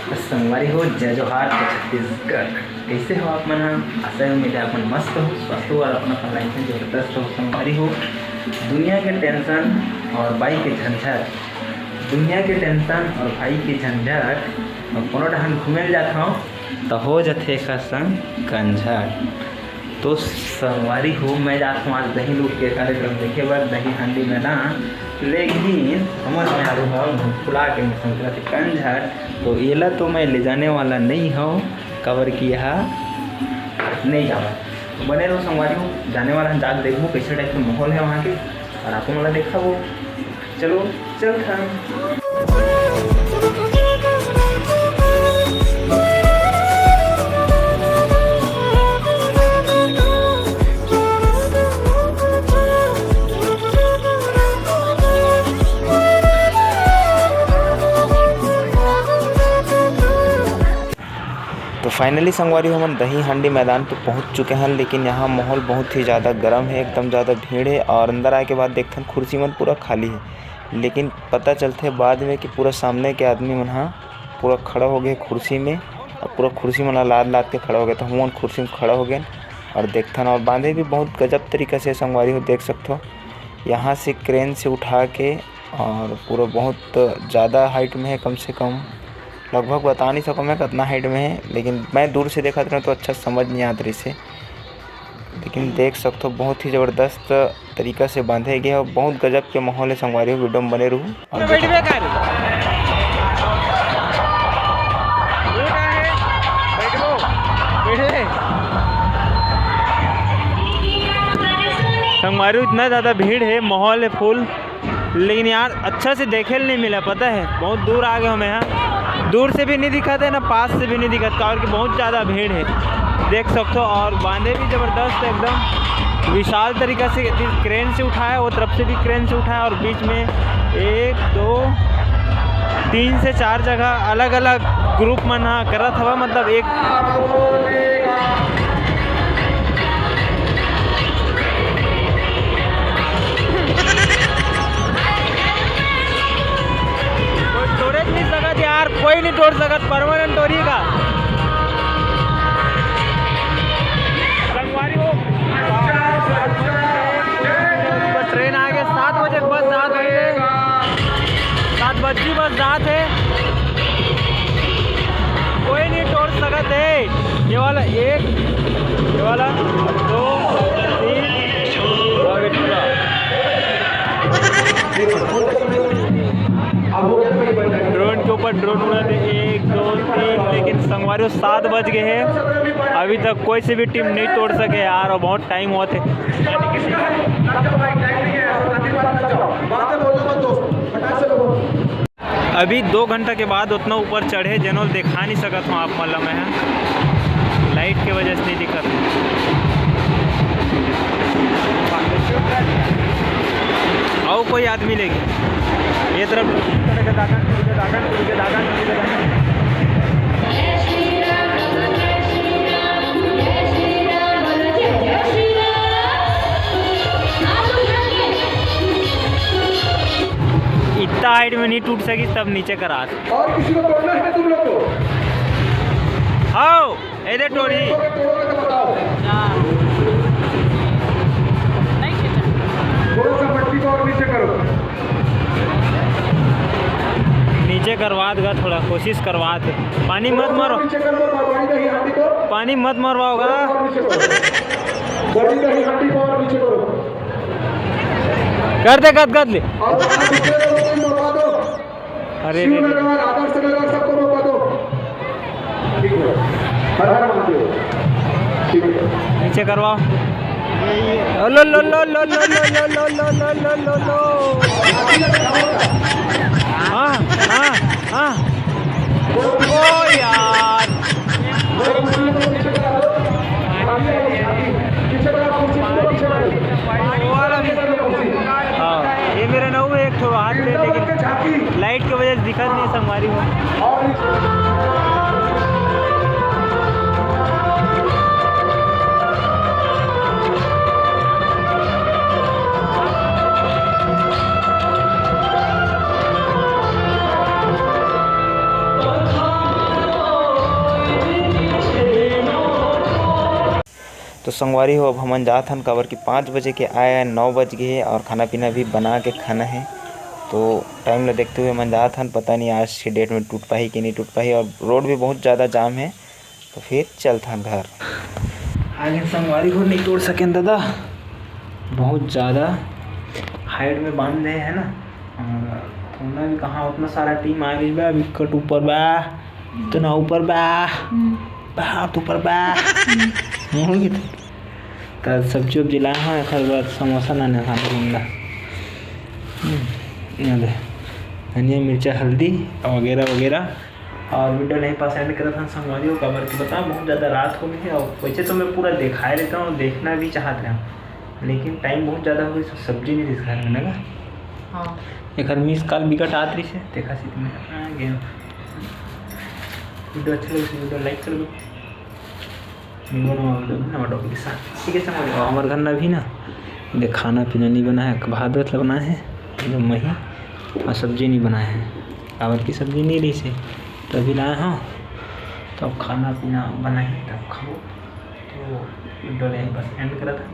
संगवारी हो जय जोहार के छत्तीसगढ़। कैसे हो आप मन? आशा है उम्मीद है आप मन मस्त हो, स्वस्थ हो और अपना लाइफ में जबरदस्त हो। संगवारी हो दुनिया के टेंशन और भाई के झंझट, दुनिया के टेंशन और भाई के झंझट और कोनो डहन घूमे जाता हूँ तो हो जाते एक संग कंझट। तो संगवारी हो मैं जाता हूँ आज दही लूट के कार्यक्रम देखे बर दही हांडी में ना, लेकिन समझ में आ रहा हूँ फुला के मैं समझ रहा था कंझट। तो येला तो मैं ले जाने वाला नहीं हूँ, कवर किया नहीं जावा। तो बने रहो संगवारी हो, जाने वाला हम जाके देखो कैसे टाइप का माहौल है वहाँ के और आपको मतलब देखा वो। चलो चल तो फाइनली संगवारी हो हम दही हांडी मैदान पे पहुंच चुके हैं, लेकिन यहाँ माहौल बहुत ही ज़्यादा गर्म है, एकदम ज़्यादा भीड़ है। और अंदर आए के बाद देखते हैं कुर्सी मन पूरा खाली है, लेकिन पता चलते है बाद में कि पूरा सामने के आदमी मन हाँ पूरा खड़ा हो गए कुर्सी में और पूरा कुर्सी मन लाद के खड़ा हो गए। तो हम कुर्सी में खड़ा हो गए और देखते हैं और बांधे भी बहुत गजब तरीके से संगवारी हो देख सकते हो। यहाँ से क्रेन से उठा के और पूरा बहुत ज़्यादा हाइट में है, कम से कम लगभग बता नहीं सकूँ मैं कितना हाइट में है, लेकिन मैं दूर से देखा था तो अच्छा समझ नहीं आता रही से। लेकिन देख सकते हो बहुत ही ज़बरदस्त तरीक़ा से बांधे गए और बहुत गजब के माहौल है संगवारी हो। वीडियो में बने रहूँ संगवारी हो। इतना ज़्यादा भीड़ है, माहौल है फुल, लेकिन यार अच्छा से देखे नहीं मिला। पता है बहुत दूर आ गए हमें, यहाँ दूर से भी नहीं दिखाते ना पास से भी नहीं दिखाता, और कि बहुत ज़्यादा भीड़ है देख सकते हो। और बांधे भी ज़बरदस्त एकदम विशाल तरीक़ा से क्रेन से उठाया, वो तरफ से भी क्रेन से उठाया और बीच में 1 2 3 से 4 जगह अलग अलग ग्रुप में ना कर रहा था, मतलब एक यार कोई नहीं तोड़ सकता, परमानेंट तोड़िएगा संगवारी हो। ट्रेन आ गया 7 बजे, बस रात है 7 बजे बस रात है, कोई नहीं तोड़ सकता है। ये वाला 1, ये वाला 2 3 ड्रोन के ऊपर ड्रोन उड़ा थे 1 2 3, लेकिन संगवारी 7 बज गए हैं, अभी तक कोई से भी टीम नहीं तोड़ सके यार, और बहुत टाइम हुआ थे। अभी 2 घंटा के बाद उतना ऊपर चढ़े जनोल दिखा नहीं सकता हूँ आप मतलब मैं लाइट की वजह से नहीं दिखा। आओ कोई आदमी लेगी ये तरफ इतना हाइट में नहीं टूट सकी, तब नीचे करा। और किसी को तोड़ना है तुम लोग को? आओ इधर तोड़ी। थोड़ा सा पट्टी को और नीचे करो, नीचे करवा देगा, थोड़ा कोशिश करवा दे। पानी मत मारो, पानी मत मरवाओगा। कर दे गद ले। अरे नीचे करवाओ। लो लो लो लो लो लो लो लो लो लो लो लो। हाँ हाँ हाँ ओ यार हाँ ये मेरा नौ एक ठो हाथ थे, लेकिन लाइट की वजह से दिखत नहीं संगवारी हो। तो संगवारी हो अब हमन जात हन काबर कि 5 बजे के आए 9 बज गए और खाना पीना भी बना के खाना है। तो टाइम ला देखते हुए मन जात हन, पता नहीं आज के डेट में टूट पाही कि नहीं टूट पाही, और रोड भी बहुत ज़्यादा जाम है। तो फिर चलता हन घर। आगे संगवारी हो नहीं तोड़ सकें दादा, बहुत ज़्यादा हाइट में बांध रहे हैं ना। थोड़ा भी कहाँ उतना सारा टीम आ गई बा, विकट ऊपर बा, इतना ऊपर बा, बहुत ऊपर बा। तो सब्जी उब्जी लाए हैं, एक बार समोसा लाने खाना धनिया मिर्चा हल्दी वगैरह वगैरह। और वीडियो नहीं पसंद करता था संगवारी हो काबर कि बताओ बहुत ज़्यादा रात हो गई है। और वैसे तो मैं पूरा दिखाए रहता हूँ, देखना भी चाहते हैं, लेकिन टाइम बहुत ज़्यादा हो गई तो सब्जी नहीं दिखा रहा लगा। हाँ एक मिस कल बिकट आत रही से देखा सी तुम्हें गया। वीडियो अच्छा लगे वीडियो लाइक कर दो, ठीक है। समझ हमारे घर ना भी ना देख खाना पीना नहीं बना है, भात वात लगना है एकदम मही, और सब्जी नहीं बनाए हैं, चावल की सब्जी नहीं रही से तभी लाए हाँ। तो खाना पीना बना है तब खाओ। तो वीडियो यहीं बस एंड करा था।